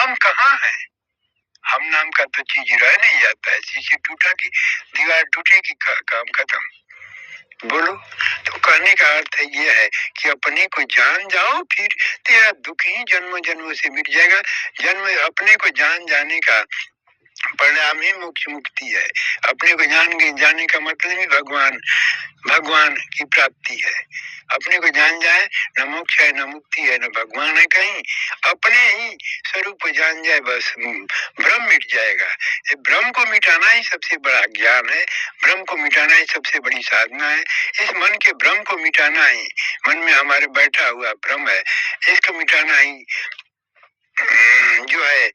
हम कहाँ हैं? हम नाम का तो चीज रह नहीं जाता है। शीशे टूटा की दीवार टूटेगी, काम खत्म। बोलो। तो कहने का अर्थ ये है कि अपने को जान जाओ, फिर तेरा दुख ही जन्मों जन्मों से मिट जाएगा। जन्म अपने को जान जाने का परिणाम ही मोक्ष मुक्ति है। अपने को जाने का मतलब ही भगवान भगवान की प्राप्ति है। अपने को जान जाए, न मोक्ष है, न मुक्ति है, न भगवान है कहीं। अपने ही स्वरूप को जान जाए, बस भ्रम मिट जाएगा। ये भ्रम को मिटाना ही सबसे बड़ा ज्ञान है। भ्रम को मिटाना ही सबसे बड़ी साधना है। इस मन के भ्रम को मिटाना ही, मन में हमारे बैठा हुआ भ्रम है, इसको मिटाना ही जो है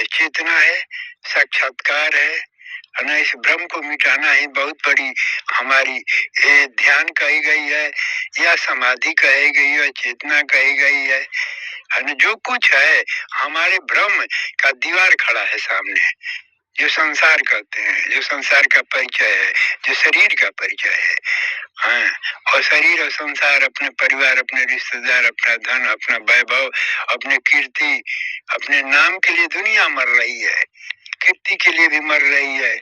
चेतना है, साक्षात्कार है ना। इस भ्रम को मिटाना ही बहुत बड़ी हमारी ध्यान कही गई है, या समाधि कही गई है, चेतना कही गई है ना। जो कुछ है हमारे भ्रम का दीवार खड़ा है सामने, जो संसार कहते हैं, जो संसार का परिचय है, जो शरीर का परिचय है। हाँ, और शरीर और संसार, अपने परिवार, अपने रिश्तेदार, अपना धन, अपना वैभव, अपने कीर्ति, अपने नाम के लिए दुनिया मर रही है, कीर्ति के लिए भी मर रही है,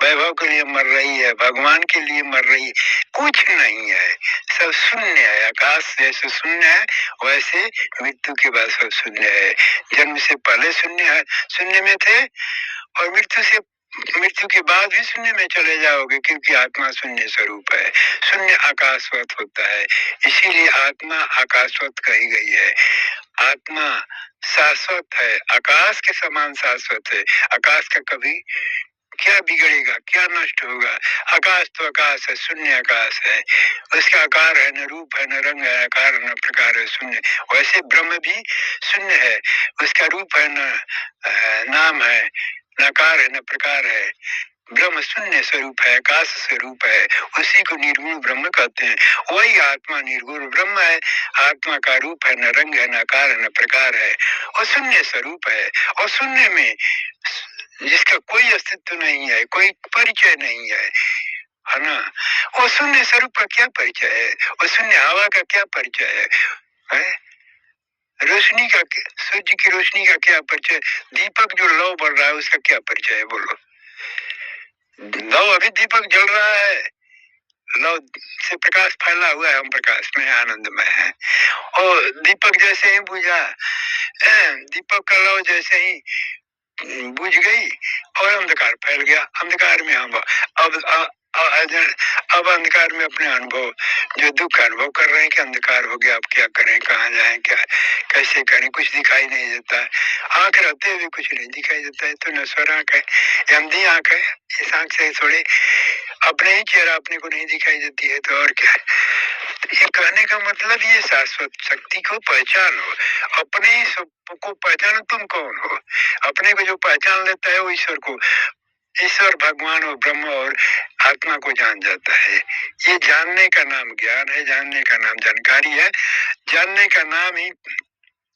वैभव के लिए मर रही है, भगवान के लिए मर रही है। कुछ नहीं है, सब शून्य है। आकाश जैसे शून्य है, वैसे मृत्यु के बाद सब शून्य है। जन्म से पहले शून्य है, शून्य में थे, और मृत्यु के बाद भी शून्य में चले जाओगे, क्योंकि आत्मा शून्य स्वरूप है। शून्य आकाशवत होता है, इसीलिए आत्मा आकाशवत कही गई है। आत्मा शाश्वत है, आकाश के समान शाश्वत है। आकाश का कभी क्या बिगड़ेगा, क्या नष्ट होगा? आकाश तो आकाश है, शून्य आकाश है। उसका आकार है, न रूप है, न रंग है, आकार न प्रकार है, शून्य। वैसे ब्रह्म भी शून्य है, उसका रूप है, न नाम है, न आकार है, न प्रकार है। ब्रह्म शून्य स्वरूप है, आकाश स्वरूप है, उसी को निर्गुण ब्रह्म कहते हैं। वही आत्मा निर्गुण ब्रह्म है। आत्मा का रूप है, न रंग है, न आकार है, न प्रकार है, और शून्य स्वरूप है। और शून्य में जिसका कोई अस्तित्व नहीं है, कोई परिचय नहीं है ना। वो शून्य स्वरूप का क्या परिचय है? वो शून्य हवा का क्या परिचय है? रोशनी का, सूर्य की रोशनी का क्या परिचय? दीपक जो लौ बढ़ रहा है, उसका क्या परिचय है? बोलो। लौ, अभी दीपक जल रहा है, लौ से प्रकाश फैला हुआ है, हम प्रकाश में आनंद में है। और दीपक जैसे ही बुझा, दीपक का लौ जैसे ही बुझ गई और अंधकार फैल गया। अंधकार में हम अब अंधकार में अपने अनुभव, जो दुख का अनुभव कर रहे हैं कि अंधकार हो गया, अब क्या करें, कहाँ जाएं, क्या कैसे करें, कुछ दिखाई नहीं देता है। आंख रहते हुए कुछ नहीं दिखाई देता है, तो नश्वर आंख है, अंधी आंख है। इस आंख से थोड़े अपने ही चेहरा अपने को नहीं दिखाई देती है, तो और क्या है? तो ये कहने का मतलब ये शाश्वत शक्ति को पहचानो, अपने ही को पहचानो। तुम कौन हो? अपने को जो पहचान लेता है वो ईश्वर को, ईश्वर भगवान और ब्रह्म और आत्मा को जान जाता है। ये जानने का नाम ज्ञान है, जानने का नाम जानकारी है, जानने का नाम ही,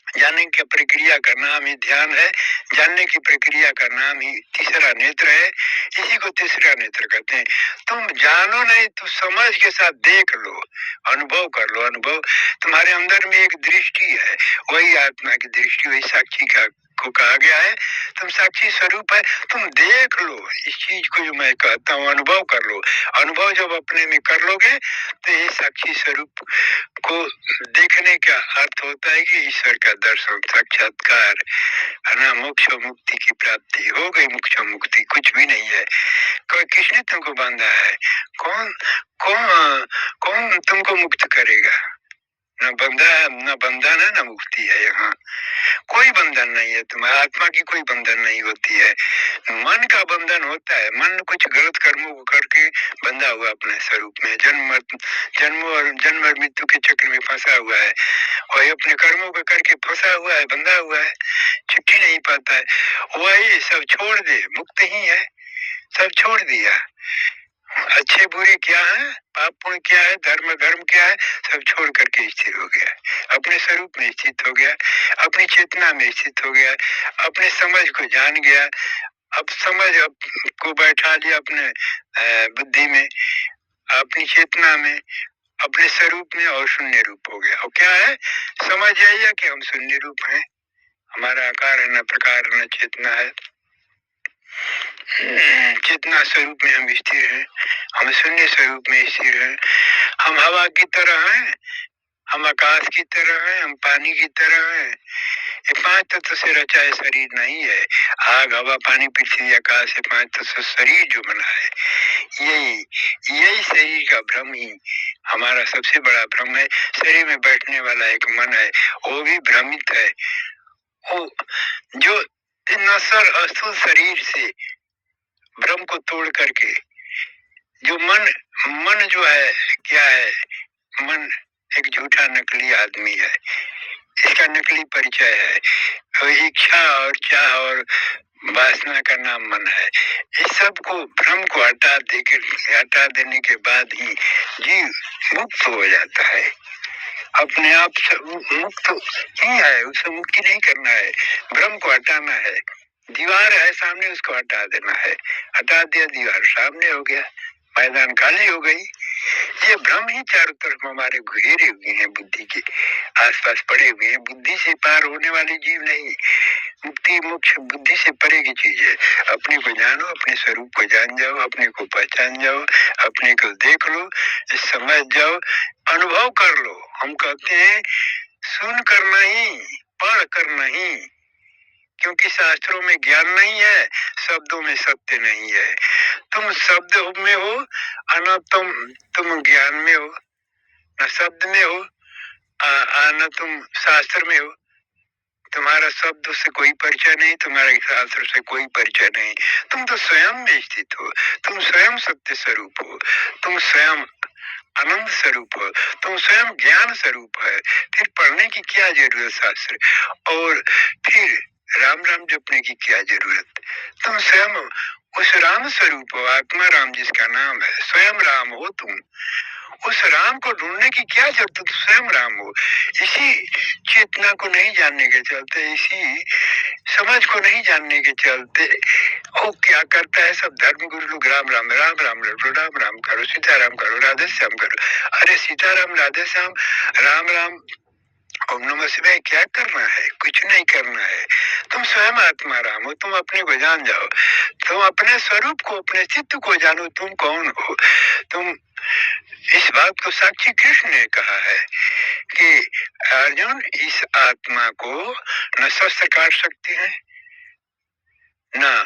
जानने की प्रक्रिया का नाम ही ध्यान है, जानने की प्रक्रिया का नाम ही तीसरा नेत्र है। इसी को तीसरा नेत्र कहते हैं। तुम जानो नहीं, तुम समझ के साथ देख लो, अनुभव कर लो। अनुभव तुम्हारे अंदर में एक दृष्टि है, वही आत्मा की दृष्टि, वही साक्षी का को कहा गया है। तुम साक्षी स्वरूप है, तुम देख लो इस चीज को, जो मैं कहता हूँ अनुभव कर लो। अनुभव जब अपने में कर लोगे, तो ये साक्षी स्वरूप को देखने का अर्थ होता है कि ईश्वर का दर्शन, साक्षात्कार है ना। मोक्ष मुक्ति की प्राप्ति हो गई। मोक्ष मुक्ति कुछ भी नहीं है। किसने तुमको बांधा है? कौन कौन कौन तुमको मुक्त करेगा? न बंधा, न बंधन है, न मुक्ति है। यहाँ कोई बंधन नहीं है। तुम्हारी आत्मा की कोई बंधन नहीं होती है। मन का बंधन होता है। मन कुछ गलत कर्मों को करके बंधा हुआ अपने स्वरूप में, जन्म और मृत्यु के चक्र में फंसा हुआ है। वही अपने कर्मों को करके फंसा हुआ है, बंधा हुआ है, छुट्टी नहीं पाता है। वही सब छोड़ दे, मुक्त ही है, सब छोड़ दिया। अच्छे बुरे क्या है, पाप पुण्य क्या है, धर्म धर्म क्या है, सब छोड़ करके स्थिर हो गया, अपने स्वरूप में स्थित हो गया, अपनी चेतना में स्थित हो गया, अपने समझ को जान गया। अब समझ को बैठा लिया अपने बुद्धि में, अपनी चेतना में, अपने स्वरूप में, और शून्य रूप हो गया। और क्या है? समझ आइए कि हम शून्य रूप हैं, हमारा आकार है, न प्रकार, न चेतना है। चेतना स्वरूप में हम स्थिर हैं, हम शून्य स्वरूप में स्थिर हैं, हम हवा की तरह हैं, हम आकाश की तरह हैं, हम पानी की तरह हैं। ये पांच तत्व से रचा है शरीर नहीं है। आग, हवा, पानी, पृथ्वी, आकाश, ये पांच तत्व शरीर जो बना है, यही यही शरीर का भ्रम ही हमारा सबसे बड़ा भ्रम है। शरीर में बैठने वाला एक मन है, वो भी भ्रमित है। वो जो नश्वर अस्थूल शरीर से भ्रम को तोड़ करके जो मन जो है, क्या है मन? एक झूठा नकली आदमी है, इसका नकली परिचय है। तो इच्छा और चाह और वासना का नाम मन है। इस सब को भ्रम को हटा देने के बाद ही जीव मुक्त हो जाता है। अपने आप से मुक्त ही है, उसे मुक्ति नहीं करना है, भ्रम को हटाना है। दीवार है सामने, उसको हटा देना है। हटा दिया, दीवार सामने हो गया, मैदान खाली हो गई। ये भ्रम ही चारों तरफ हमारे घेरे हुए हैं, बुद्धि के आसपास पड़े हुए हैं। बुद्धि से पार होने वाले जीव नहीं। मुक्ति मोक्ष बुद्धि से परे की चीज है। अपने को जानो, अपने स्वरूप को जान जाओ, अपने को पहचान जाओ, अपने को देख लो, समझ जाओ, अनुभव कर लो। हम कहते हैं सुन कर नहीं, पढ़ कर नहीं, क्योंकि शास्त्रों में ज्ञान नहीं है, शब्दों में सत्य नहीं है। तुम शब्द में हो न तुम ज्ञान में हो, न शब्द में हो, न तुम शास्त्र में हो। तुम्हारा शब्द से कोई परिचय नहीं, तुम्हारे शास्त्र से कोई परिचय नहीं। तुम तो स्वयं में स्थित हो, तुम स्वयं सत्य स्वरूप हो, तुम स्वयं आनंद स्वरूप हो, तुम स्वयं ज्ञान स्वरूप है। फिर पढ़ने की क्या जरूरत शास्त्र, और फिर राम राम जपने की क्या जरूरत? तुम स्वयं उस राम स्वरूप हो, आत्मा राम जिसका नाम है, स्वयं राम हो तुम। उस राम को ढूंढने की क्या जरूरत? तुम स्वयं राम हो। इसी चेतना को नहीं जानने के चलते, इसी समझ को नहीं जानने के चलते वो क्या करता है, सब धर्म गुरु लोग राम राम राम राम करो, राम राम करो, सीताराम करो, राधे श्याम करो। अरे सीताराम राधे श्याम राम राम ओम नमः शिवाय क्या करना है? कुछ नहीं करना है। तुम स्वयं आत्मा राम हो, तुम अपने को जान जाओ, तुम अपने स्वरूप को, अपने चित्त को जानो, तुम कौन हो। तुम इस बात को साक्षी कृष्ण ने कहा है कि अर्जुन, इस आत्मा को न शस्त्र काट सकते हैं, न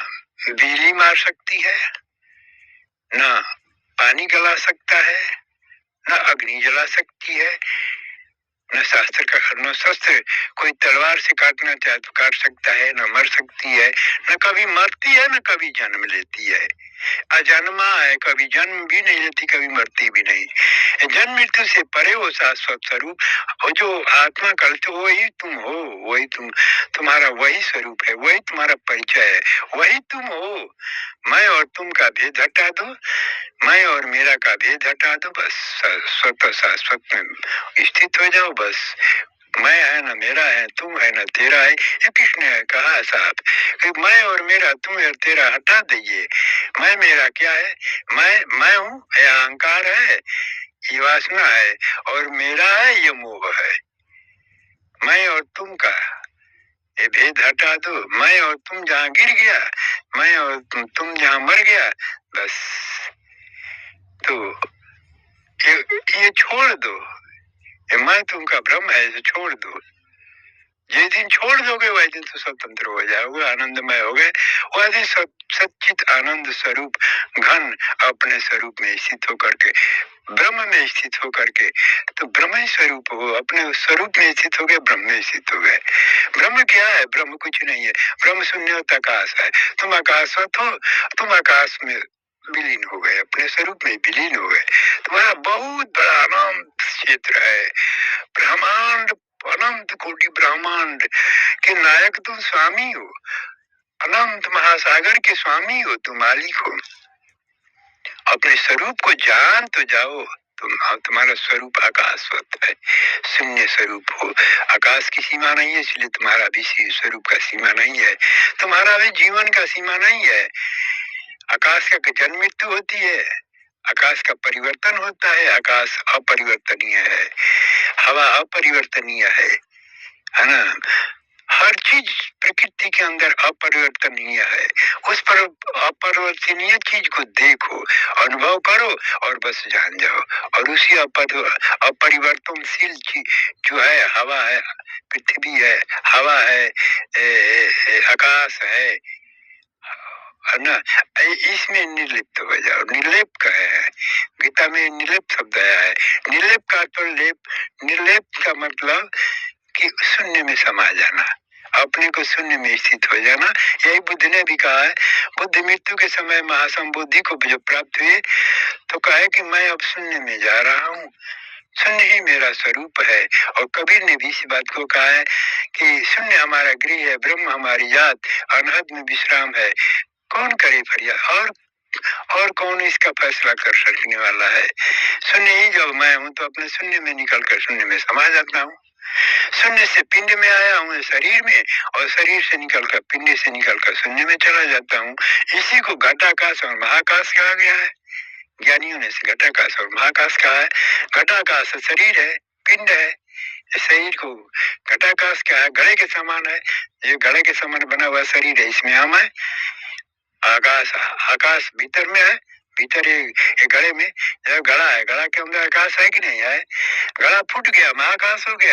बिजली मार सकती है, न पानी गला सकता है, न अग्नि जला सकती है, न शस्त्र कोई तलवार से काटना चाहे तो काट सकता है, न मर सकती है, न कभी मरती है, न कभी जन्म लेती है। अजन्मा है, कभी जन्म भी नहीं लेती, कभी मरती भी नहीं। जन्म मृत्यु से परे वो शाश्वत स्वरूप, और जो आत्मा करते वही तुम हो, वही तुम्हारा वही स्वरूप है, वही तुम्हारा परिचय है, वही तुम हो। मैं और तुम का भेद हटा दो, मैं और मेरा का भेद हटा दो, बस स्वतः शाश्वत में स्थित हो जाओ। बस मैं है न मेरा है, तुम है न तेरा है। ये कृष्ण ने कहा साहब कि मैं और मेरा, तुम और तेरा हटा दीजिए। मैं मेरा क्या है? मैं हूँ, यह अहंकार है, ये वासना है, और मेरा है ये मोह है। मैं और तुम का ये भेद हटा दो। मैं और तुम जहाँ गिर गया, मैं और तुम जहाँ मर गया, बस तो ये छोड़ दो। ये मैं तुम का भ्रम है, इसे छोड़ दो। जिस दिन छोड़ दोगे वह दिन तो स्वतंत्र हो जाओगे, आनंदमय हो गए। वह दिन सच्चित आनंद स्वरूप घन अपने स्वरूप में स्थित होकर के, ब्रह्म में स्थित होकर के, तो ब्रह्म स्वरूप हो, अपने स्वरूप में स्थित हो गए, ब्रह्म में स्थित हो गए। ब्रह्म क्या है? ब्रह्म कुछ नहीं है, ब्रह्म शून्य आकाश है। तुम आकाशवत हो, तुम आकाश में विलीन हो गए, अपने स्वरूप में विलीन हो गए। तुम्हारा बहुत बड़ा अनंत क्षेत्र है, ब्रह्मांड, अनंत कोटि ब्रह्मांड के नायक तुम स्वामी हो, अनंत महासागर के स्वामी हो, तुम मालिक हो। अपने स्वरूप को जान तो जाओ। तुम्हारा स्वरूप आकाशवत है, शून्य स्वरूप हो। आकाश की सीमा नहीं है, इसलिए तुम्हारा भी स्वरूप का सीमा नहीं है, तुम्हारा भी जीवन का सीमा नहीं है। आकाश का जन्म मृत्यु होती है, आकाश का परिवर्तन होता है, आकाश अपरिवर्तनीय है, हवा अपरिवर्तनीय है ना। हर चीज प्रकृति के अंदर अपरिवर्तनीय है। उस पर अपरिवर्तनीय चीज को देखो, अनुभव करो और बस जान जाओ। और उसी अपरिवर्तनशील चीज जो है, हवा है, पृथ्वी है, हवा है, आकाश है ना, इसमें निर्लिप्त हो जाओ। निर्लेप कहे है, गीता में निर्लेप शब्द आया है। निर्लेप का तो लेप, निर्लेप का मतलब कि शून्य में समा जाना, अपने को शून्य में स्थित हो जाना। यही बुद्ध ने भी कहा है। बुद्ध मृत्यु के समय महासंबुद्धि को जब प्राप्त हुए तो कहा कि मैं अब शून्य में जा रहा हूँ, शून्य ही मेरा स्वरूप है। और कबीर ने भी इस बात को कहा है कि शून्य हमारा गृह है, ब्रह्म हमारी जात, अनहद में विश्राम है, कौन करे फरियाद, और कौन इसका फैसला कर सकने वाला है। शून्य ही जब मैं हूँ तो अपने शून्य में निकल कर शून्य में समा जाता हूँ। शून्य से पिंड में आया हूँ शरीर में, और शरीर से निकलकर पिंड से निकलकर शून्य में चला जाता हूँ। इसी को घटाकाश और महाकाश कहा गया है। ज्ञानियों ने घटाकाश और महाकाश कहा है। घटाकाश शरीर है, पिंड है, शरीर को घटाकाश क्या है, घड़े के समान है। ये घड़े के समान बना हुआ शरीर है, इसमें हम है। आकाश, आकाश भीतर में है, भीतर ये घड़े में घड़ा है, घड़ा के अंदर आकाश है कि नहीं है। घड़ा फूट गया, महाकाश हो गया।